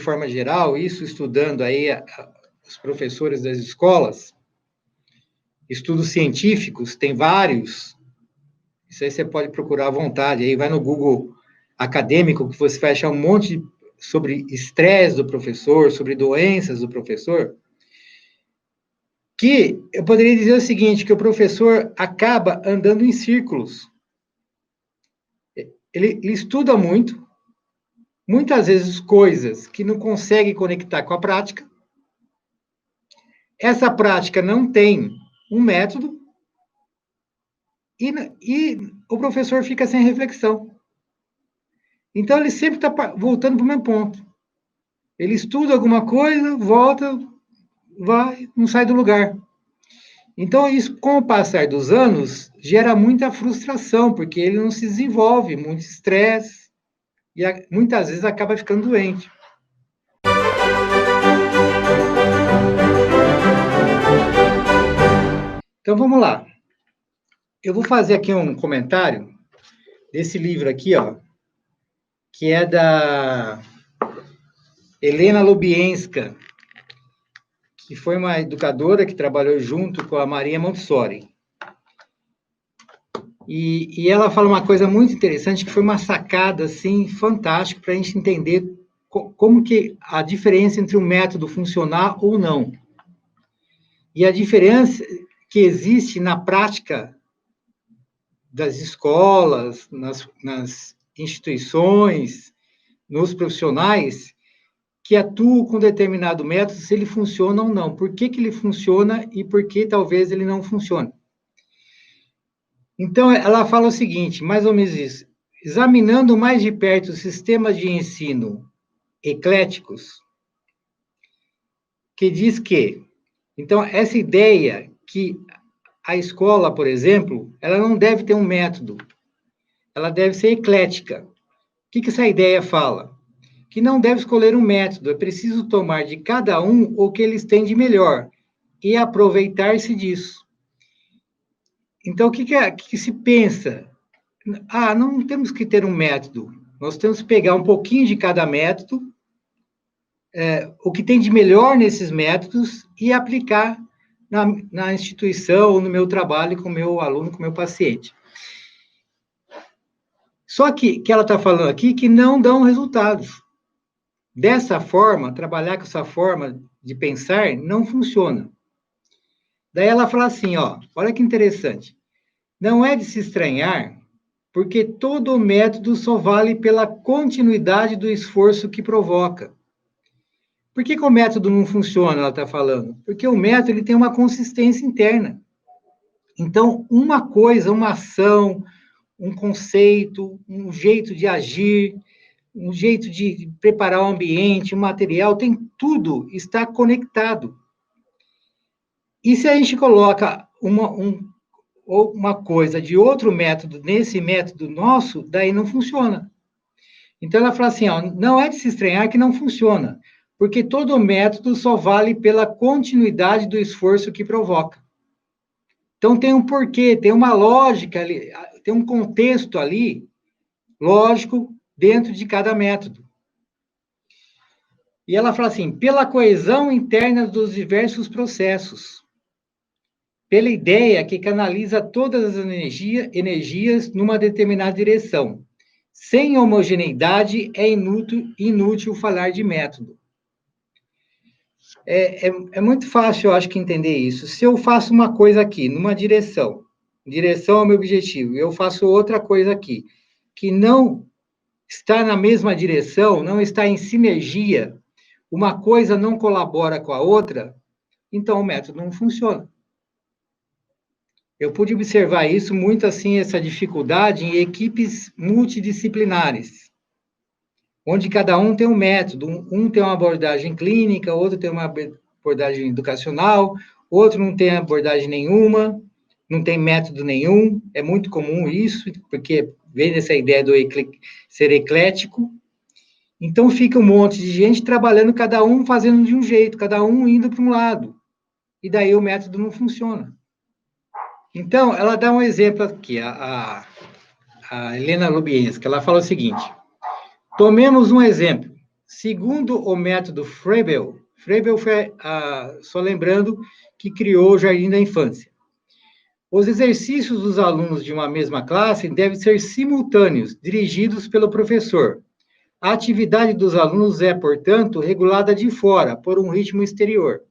forma geral, isso estudando aí os professores das escolas, estudos científicos, tem vários, isso aí você pode procurar à vontade, aí vai no Google acadêmico, que você vai achar um monte sobre estresse do professor, sobre doenças do professor, que eu poderia dizer o seguinte, que o professor acaba andando em círculos. Ele estuda muito, muitas vezes coisas que não consegue conectar com a prática. Essa prática não tem um método e o professor fica sem reflexão. Então, ele sempre está voltando para o mesmo ponto. Ele estuda alguma coisa, volta, vai, não sai do lugar. Então, isso, com o passar dos anos, gera muita frustração, porque ele não se desenvolve, muito estresse, e muitas vezes acaba ficando doente. Então, vamos lá. Eu vou fazer aqui um comentário desse livro aqui, ó, que é da Helena Lubienska, que foi uma educadora que trabalhou junto com a Maria Montessori. E ela fala uma coisa muito interessante, que foi uma sacada, assim, fantástica para a gente entender como que a diferença entre o método funcionar ou não. E a diferença que existe na prática das escolas, nas instituições, nos profissionais, que atuam com determinado método, se ele funciona ou não. Por que ele funciona e por que talvez ele não funcione. Então, ela fala o seguinte, mais ou menos isso, examinando mais de perto os sistemas de ensino ecléticos, que diz que, então, essa ideia que a escola, por exemplo, ela não deve ter um método, ela deve ser eclética. O que essa ideia fala? Que não deve escolher um método, é preciso tomar de cada um o que eles têm de melhor e aproveitar-se disso. Então, o que se pensa? Ah, não temos que ter um método, nós temos que pegar um pouquinho de cada método, o que tem de melhor nesses métodos e aplicar na instituição ou no meu trabalho com o meu aluno, com o meu paciente. Só que ela está falando aqui que não dão resultados. Dessa forma, trabalhar com essa forma de pensar não funciona. Daí ela fala assim, ó, olha que interessante. Não é de se estranhar, porque todo método só vale pela continuidade do esforço que provoca. Por que o método não funciona, ela está falando? Porque o método ele tem uma consistência interna. Então, uma coisa, uma ação, um conceito, um jeito de agir, um jeito de preparar o ambiente, o material, tem tudo, está conectado. E se a gente coloca uma coisa de outro método nesse método nosso, daí não funciona. Então, ela fala assim, ó, não é de se estranhar que não funciona, porque todo método só vale pela continuidade do esforço que provoca. Então, tem um porquê, tem uma lógica ali, tem um contexto ali, lógico, dentro de cada método. E ela fala assim, pela coesão interna dos diversos processos, pela ideia que canaliza todas as energias numa determinada direção. Sem homogeneidade, é inútil falar de método. É muito fácil, eu acho, que entender isso. Se eu faço uma coisa aqui, numa direção ao meu objetivo, e eu faço outra coisa aqui, que não está na mesma direção, não está em sinergia, uma coisa não colabora com a outra, então o método não funciona. Eu pude observar isso muito assim, essa dificuldade em equipes multidisciplinares, onde cada um tem um método, um tem uma abordagem clínica, outro tem uma abordagem educacional, outro não tem abordagem nenhuma, não tem método nenhum, é muito comum isso, porque vem dessa ideia do ser eclético. Então fica um monte de gente trabalhando, cada um fazendo de um jeito, cada um indo para um lado, e daí o método não funciona. Então, ela dá um exemplo aqui, a Helena Lubienska, ela fala o seguinte, tomemos um exemplo, segundo o método Froebel foi, só lembrando, que criou o Jardim da Infância. Os exercícios dos alunos de uma mesma classe devem ser simultâneos, dirigidos pelo professor. A atividade dos alunos é, portanto, regulada de fora, por um ritmo exterior.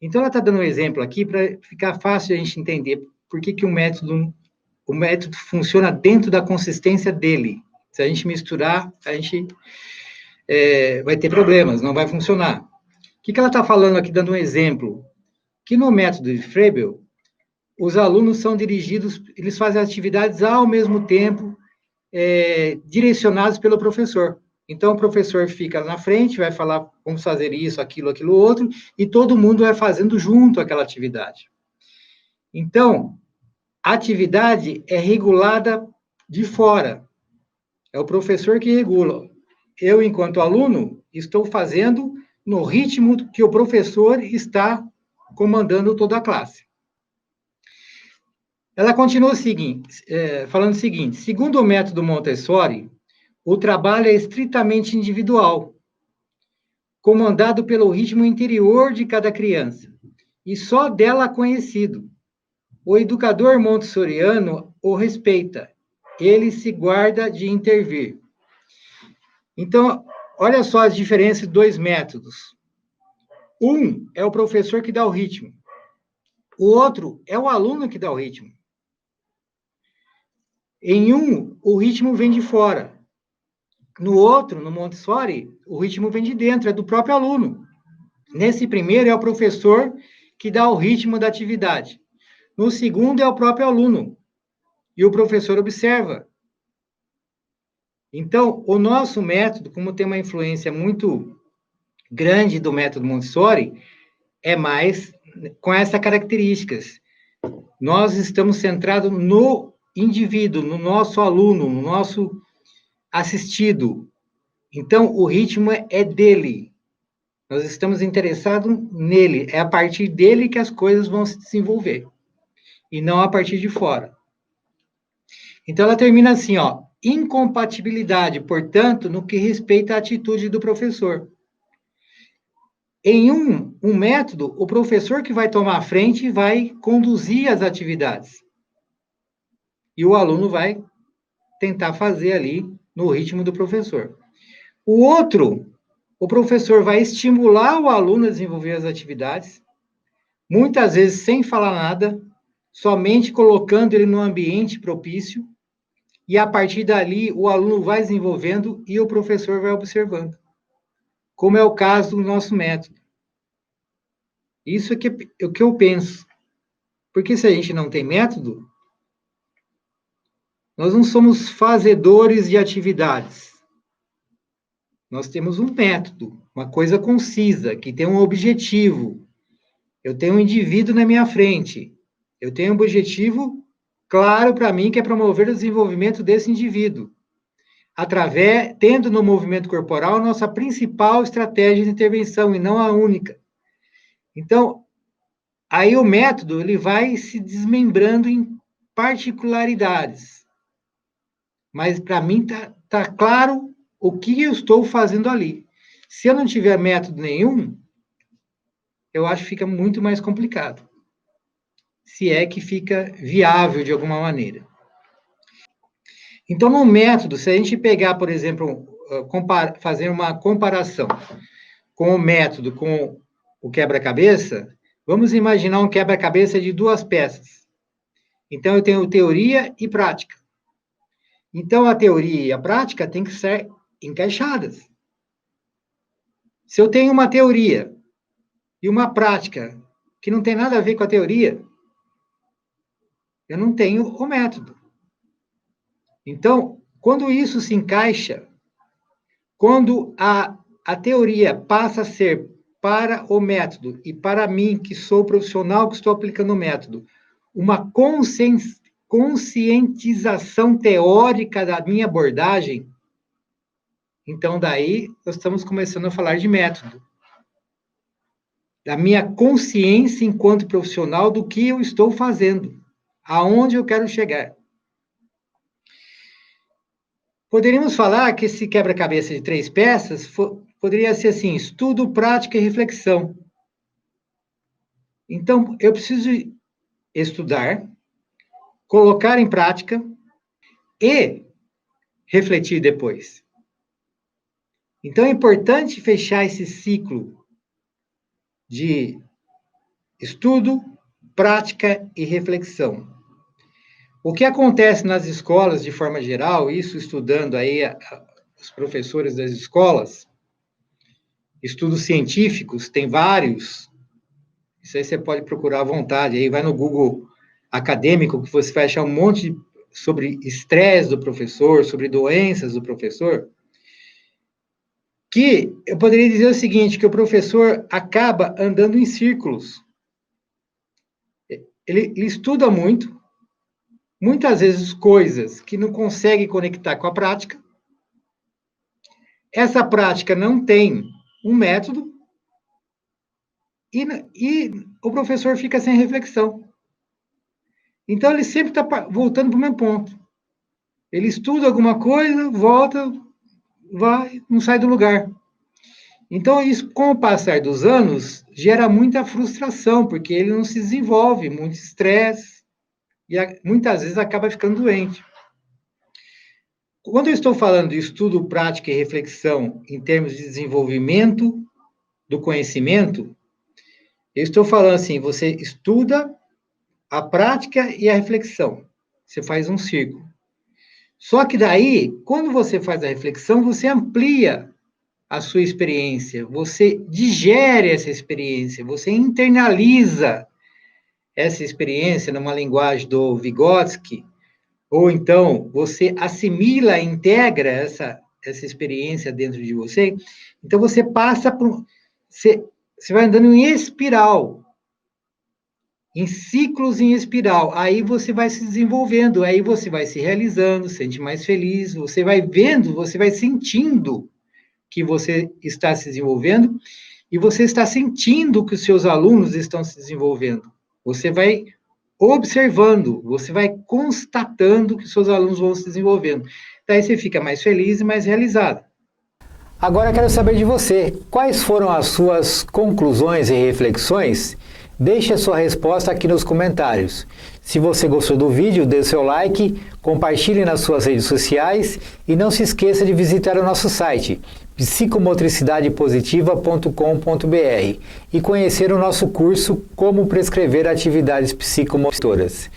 Então, ela está dando um exemplo aqui para ficar fácil a gente entender por que o método funciona dentro da consistência dele. Se a gente misturar, a gente vai ter problemas, não vai funcionar. O que ela está falando aqui, dando um exemplo? Que no método de Froebel, os alunos são dirigidos, eles fazem atividades ao mesmo tempo, direcionados pelo professor. Então, o professor fica na frente, vai falar, vamos fazer isso, aquilo, outro, e todo mundo vai fazendo junto aquela atividade. Então, a atividade é regulada de fora. É o professor que regula. Eu, enquanto aluno, estou fazendo no ritmo que o professor está comandando toda a classe. Ela continua falando o seguinte: segundo o método Montessori, o trabalho é estritamente individual, comandado pelo ritmo interior de cada criança, e só dela conhecido. O educador montessoriano o respeita, ele se guarda de intervir. Então, olha só as diferenças de dois métodos. Um é o professor que dá o ritmo, o outro é o aluno que dá o ritmo. Em um, o ritmo vem de fora. No outro, no Montessori, o ritmo vem de dentro, é do próprio aluno. Nesse primeiro, é o professor que dá o ritmo da atividade. No segundo, é o próprio aluno. E o professor observa. Então, o nosso método, como tem uma influência muito grande do método Montessori, é mais com essas características. Nós estamos centrados no indivíduo, no nosso aluno, no nosso assistido. Então, o ritmo é dele. Nós estamos interessados nele. É a partir dele que as coisas vão se desenvolver. E não a partir de fora. Então, ela termina assim, ó. Incompatibilidade, portanto, no que respeita à atitude do professor. Em um método, o professor que vai tomar a frente vai conduzir as atividades. E o aluno vai tentar fazer ali no ritmo do professor. O outro, o professor vai estimular o aluno a desenvolver as atividades, muitas vezes sem falar nada, somente colocando ele no ambiente propício, e a partir dali o aluno vai desenvolvendo e o professor vai observando. Como é o caso do nosso método. Isso é o que eu penso. Porque se a gente não tem método, nós não somos fazedores de atividades. Nós temos um método, uma coisa concisa, que tem um objetivo. Eu tenho um indivíduo na minha frente. Eu tenho um objetivo claro para mim, que é promover o desenvolvimento desse indivíduo. Tendo no movimento corporal a nossa principal estratégia de intervenção, e não a única. Então, aí o método ele vai se desmembrando em particularidades. Mas para mim tá claro o que eu estou fazendo ali. Se eu não tiver método nenhum, eu acho que fica muito mais complicado. Se é que fica viável de alguma maneira. Então, no método, se a gente pegar, por exemplo, fazer uma comparação com o método, com o quebra-cabeça, vamos imaginar um quebra-cabeça de duas peças. Então, eu tenho teoria e prática. Então, a teoria e a prática têm que ser encaixadas. Se eu tenho uma teoria e uma prática que não tem nada a ver com a teoria, eu não tenho o método. Então, quando isso se encaixa, quando a teoria passa a ser para o método e para mim, que sou profissional que estou aplicando o método, uma conscientização teórica da minha abordagem, então daí nós estamos começando a falar de método. Da minha consciência enquanto profissional do que eu estou fazendo, aonde eu quero chegar. Poderíamos falar que esse quebra-cabeça de 3 peças poderia ser assim, estudo, prática e reflexão. Então, eu preciso estudar, colocar em prática e refletir depois. Então, é importante fechar esse ciclo de estudo, prática e reflexão. O que acontece nas escolas, de forma geral, isso estudando aí os professores das escolas, estudos científicos, tem vários, isso aí você pode procurar à vontade, aí vai no Google acadêmico, que você vai achar um monte sobre estresse do professor, sobre doenças do professor, que eu poderia dizer o seguinte, que o professor acaba andando em círculos. Ele estuda muito, muitas vezes coisas que não consegue conectar com a prática. Essa prática não tem um método e o professor fica sem reflexão. Então, ele sempre está voltando para o mesmo ponto. Ele estuda alguma coisa, volta, vai, não sai do lugar. Então, isso, com o passar dos anos, gera muita frustração, porque ele não se desenvolve, muito estresse, e muitas vezes acaba ficando doente. Quando eu estou falando de estudo, prática e reflexão em termos de desenvolvimento do conhecimento, eu estou falando assim, você estuda a prática e a reflexão. Você faz um círculo. Só que daí, quando você faz a reflexão, você amplia a sua experiência, você digere essa experiência, você internaliza essa experiência numa linguagem do Vygotsky, ou então você assimila, integra essa experiência dentro de você, então você passa por... Você vai andando em espiral, em ciclos em espiral, aí você vai se desenvolvendo, aí você vai se realizando, se sente mais feliz, você vai vendo, você vai sentindo que você está se desenvolvendo, e você está sentindo que os seus alunos estão se desenvolvendo. Você vai observando, você vai constatando que os seus alunos vão se desenvolvendo. Daí você fica mais feliz e mais realizado. Agora eu quero saber de você, quais foram as suas conclusões e reflexões? Deixe a sua resposta aqui nos comentários. Se você gostou do vídeo, dê seu like, compartilhe nas suas redes sociais e não se esqueça de visitar o nosso site psicomotricidadepositiva.com.br e conhecer o nosso curso Como Prescrever Atividades Psicomotoras.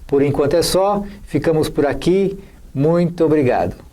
Por enquanto é só, ficamos por aqui, muito obrigado.